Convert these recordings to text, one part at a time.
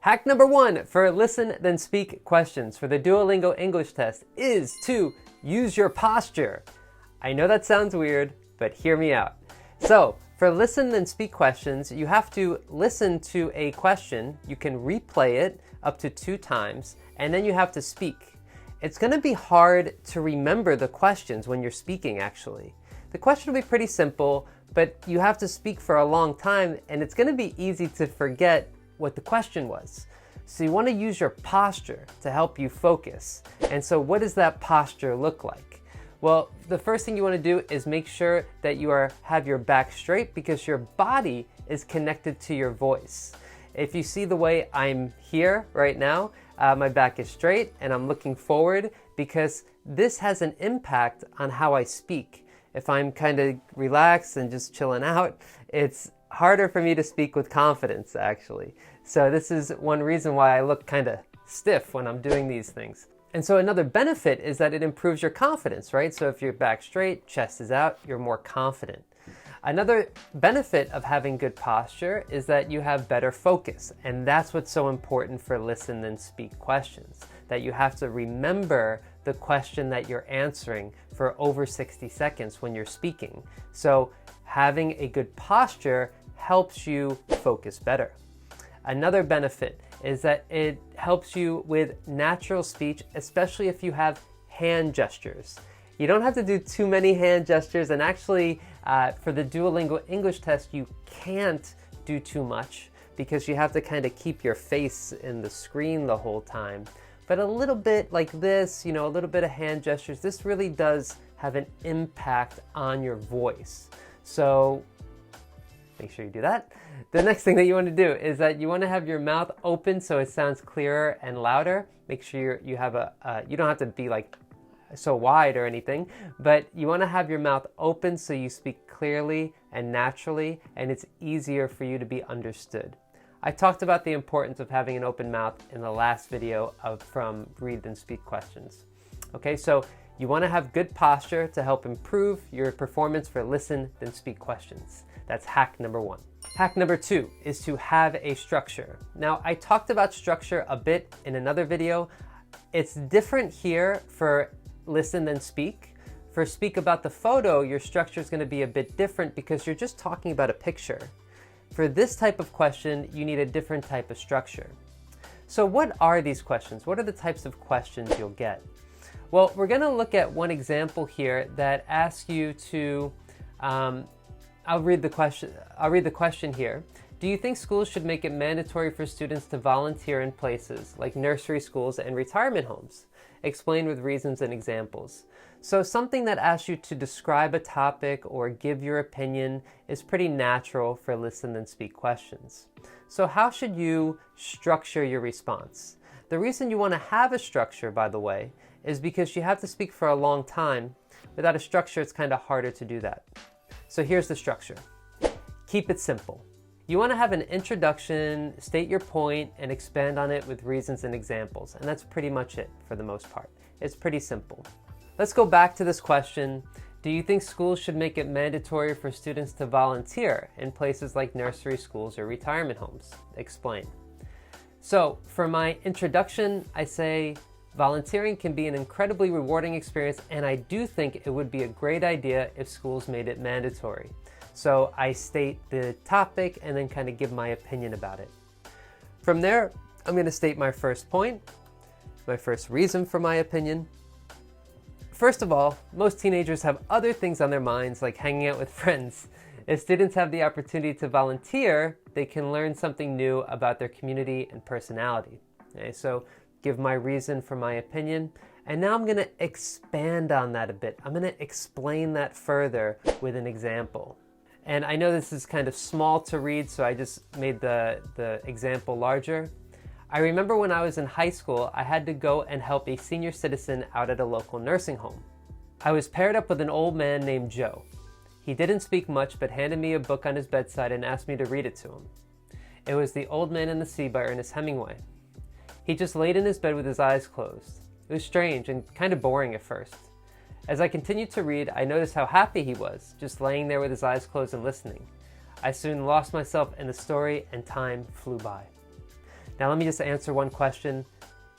Hack number 1 for listen then speak questions for the Duolingo English test is to use your posture. I know that sounds weird, but hear me out. So, for listen then speak questions, you have to listen to a question, you can replay it up to 2 times, and then you have to speak. It's going to be hard to remember the questions when you're speaking, actually. The question will be pretty simple, but you have to speak for a long time, and it's going to be easy to forget what the question was. So you want to use your posture to help you focus. And so what does that posture look like? Well, the first thing you want to do is make sure that you have your back straight because your body is connected to your voice. If you see the way I'm here right now, my back is straight and I'm looking forward because this has an impact on how I speak. If I'm kind of relaxed and just chilling out, it's harder for me to speak with confidence, actually. So this is one reason why I look kind of stiff when I'm doing these things. And so another benefit is that it improves your confidence, right? So if your back straight, chest is out, you're more confident. Another benefit of having good posture is that you have better focus. And that's what's so important for listen then speak questions, that you have to remember the question that you're answering for over 60 seconds when you're speaking. So having a good posture helps you focus better. Another benefit is that it helps you with natural speech, especially if you have hand gestures. You don't have to do too many hand gestures, and actually for the Duolingo English test, you can't do too much because you have to kind of keep your face in the screen the whole time. But a little bit like this, a little bit of hand gestures, this really does have an impact on your voice. So make sure you do that. The next thing that you want to do is that you want to have your mouth open so it sounds clearer and louder. Make sure you have you don't have to be like so wide or anything, but you want to have your mouth open so you speak clearly and naturally, and it's easier for you to be understood. I talked about the importance of having an open mouth in the last video from Read Then Speak questions. Okay, so you want to have good posture to help improve your performance for listen then speak questions. That's hack number 1. Hack number 2 is to have a structure. Now, I talked about structure a bit in another video. It's different here for listen then speak. For speak about the photo, your structure is going to be a bit different because you're just talking about a picture. For this type of question, you need a different type of structure. So what are these questions? What are the types of questions you'll get? Well, we're going to look at one example here that asks you to, I'll read the question here. Do you think schools should make it mandatory for students to volunteer in places like nursery schools and retirement homes? Explain with reasons and examples. So something that asks you to describe a topic or give your opinion is pretty natural for listen then speak questions. So how should you structure your response? The reason you want to have a structure, by the way, is because you have to speak for a long time. Without a structure, it's kind of harder to do that. So here's the structure. Keep it simple. You want to have an introduction, state your point, and expand on it with reasons and examples. And that's pretty much it for the most part. It's pretty simple. Let's go back to this question. Do you think schools should make it mandatory for students to volunteer in places like nursery schools or retirement homes? Explain. So for my introduction, I say volunteering can be an incredibly rewarding experience, and I do think it would be a great idea if schools made it mandatory. So I state the topic and then kind of give my opinion about it. From there, I'm going to state my first point, my first reason for my opinion. First of all, most teenagers have other things on their minds like hanging out with friends. If students have the opportunity to volunteer, they can learn something new about their community and personality. Okay, so give my reason for my opinion. And now I'm going to expand on that a bit. I'm going to explain that further with an example. And I know this is kind of small to read, so I just made the example larger. I remember when I was in high school, I had to go and help a senior citizen out at a local nursing home. I was paired up with an old man named Joe. He didn't speak much, but handed me a book on his bedside and asked me to read it to him. It was The Old Man and the Sea by Ernest Hemingway. He just laid in his bed with his eyes closed. It was strange and kind of boring at first. As I continued to read, I noticed how happy he was, just laying there with his eyes closed and listening. I soon lost myself in the story and time flew by. Now let me just answer one question.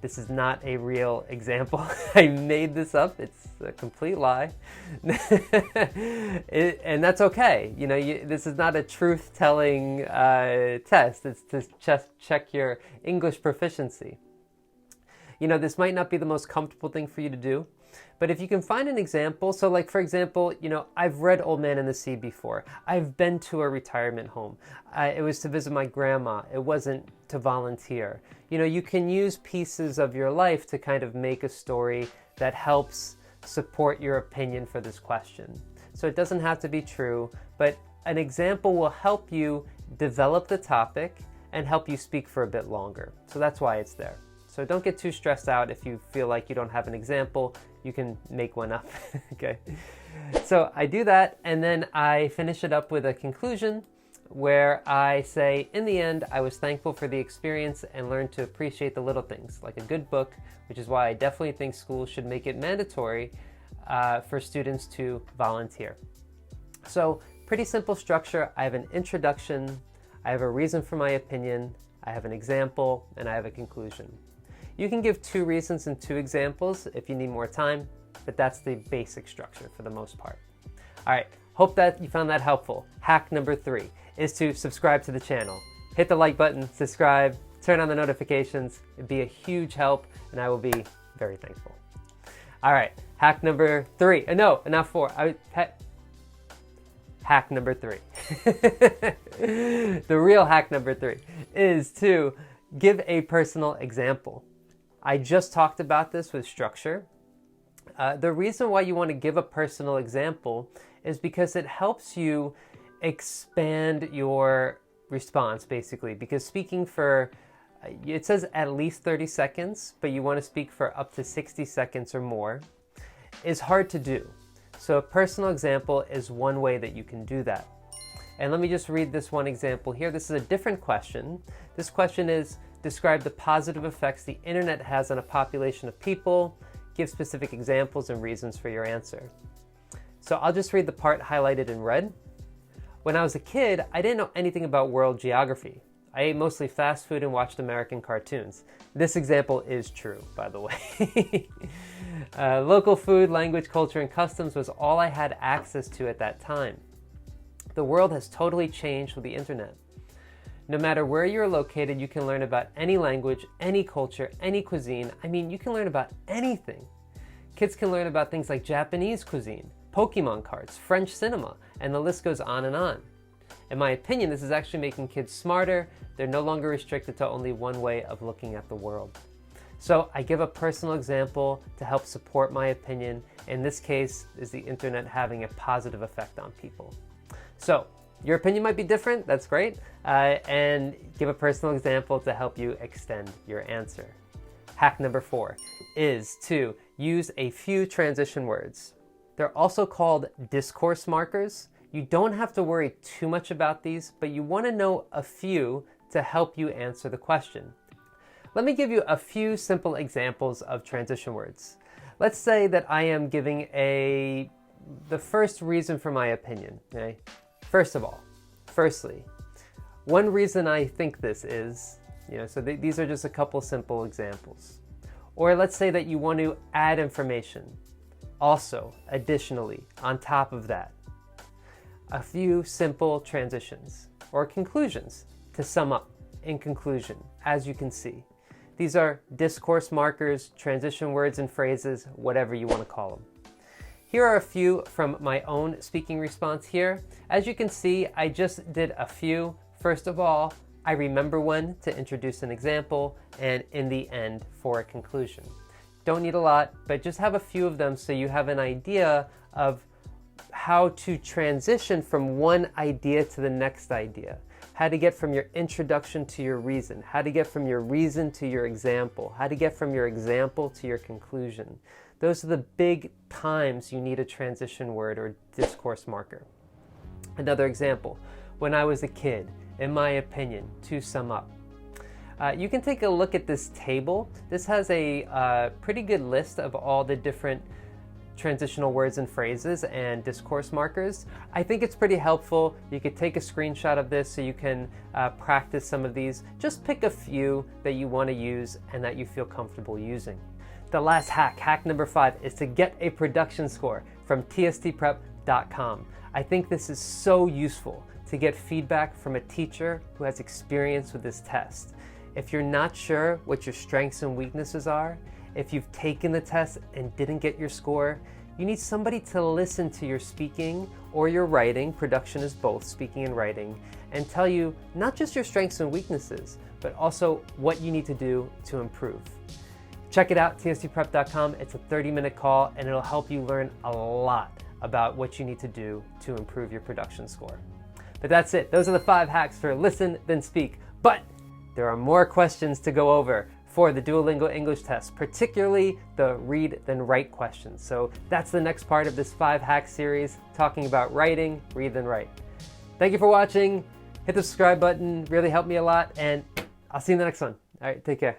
This is not a real example. I made this up. It's a complete lie. And that's okay. This is not a truth-telling test. It's to just check your English proficiency. This might not be the most comfortable thing for you to do, but if you can find an example, so like for example, I've read Old Man and the Sea before. I've been to a retirement home. It was to visit my grandma. It wasn't to volunteer. You can use pieces of your life to kind of make a story that helps support your opinion for this question. So it doesn't have to be true, but an example will help you develop the topic and help you speak for a bit longer. So that's why it's there. So don't get too stressed out if you feel like you don't have an example. You can make one up. Okay. So I do that, and then I finish it up with a conclusion where I say, in the end, I was thankful for the experience and learned to appreciate the little things, like a good book, which is why I definitely think schools should make it mandatory for students to volunteer. So pretty simple structure. I have an introduction, I have a reason for my opinion, I have an example, and I have a conclusion. You can give 2 reasons and 2 examples if you need more time, but that's the basic structure for the most part. All right, hope that you found that helpful. Hack number 3 is to subscribe to the channel. Hit the like button, subscribe, turn on the notifications. It'd be a huge help, and I will be very thankful. All right, hack number 3. No, not 4. Hack number 3. The real hack number 3 is to give a personal example. I just talked about this with structure. The reason why you want to give a personal example is because it helps you expand your response, basically. Because speaking for, it says at least 30 seconds, but you want to speak for up to 60 seconds or more, is hard to do. So a personal example is one way that you can do that. And let me just read this one example here. This is a different question. This question is, describe the positive effects the internet has on a population of people. Give specific examples and reasons for your answer. So I'll just read the part highlighted in red. When I was a kid, I didn't know anything about world geography. I ate mostly fast food and watched American cartoons. This example is true, by the way. Local food, language, culture, and customs was all I had access to at that time. The world has totally changed with the internet. No matter where you're located, you can learn about any language, any culture, any cuisine. I mean, you can learn about anything. Kids can learn about things like Japanese cuisine, Pokemon cards, French cinema, and the list goes on and on. In my opinion, this is actually making kids smarter. They're no longer restricted to only one way of looking at the world. So I give a personal example to help support my opinion. In this case, is the internet having a positive effect on people. So your opinion might be different, that's great, and give a personal example to help you extend your answer. Hack number 4 is to use a few transition words. They're also called discourse markers. You don't have to worry too much about these, but you want to know a few to help you answer the question. Let me give you a few simple examples of transition words. Let's say that I am giving the first reason for my opinion, okay? Firstly, one reason I think this is, so these are just a couple simple examples. Or let's say that you want to add information. Also, additionally, on top of that. A few simple transitions or conclusions to sum up in conclusion, as you can see. These are discourse markers, transition words and phrases, whatever you want to call them. Here are a few from my own speaking response here. As you can see, I just did a few. First of all, I remember when to introduce an example, and in the end for a conclusion. Don't need a lot, but just have a few of them so you have an idea of how to transition from one idea to the next idea. How to get from your introduction to your reason. How to get from your reason to your example. How to get from your example to your conclusion. Those are the big times you need a transition word or discourse marker. Another example, when I was a kid, in my opinion, to sum up. You can take a look at this table. This has a pretty good list of all the different transitional words and phrases and discourse markers. I think it's pretty helpful. You could take a screenshot of this so you can practice some of these. Just pick a few that you want to use and that you feel comfortable using. The last hack number 5, is to get a production score from tstprep.com. I think this is so useful to get feedback from a teacher who has experience with this test. If you're not sure what your strengths and weaknesses are, if you've taken the test and didn't get your score, you need somebody to listen to your speaking or your writing, production is both speaking and writing, and tell you not just your strengths and weaknesses, but also what you need to do to improve. Check it out, tstprep.com. It's a 30-minute call and it'll help you learn a lot about what you need to do to improve your production score. But that's it. Those are the 5 hacks for listen, then speak. But there are more questions to go over for the Duolingo English test, particularly the read then write questions. So that's the next part of this 5 hack series, talking about writing, read then write. Thank you for watching. Hit the subscribe button, really helped me a lot, and I'll see you in the next one. All right, take care.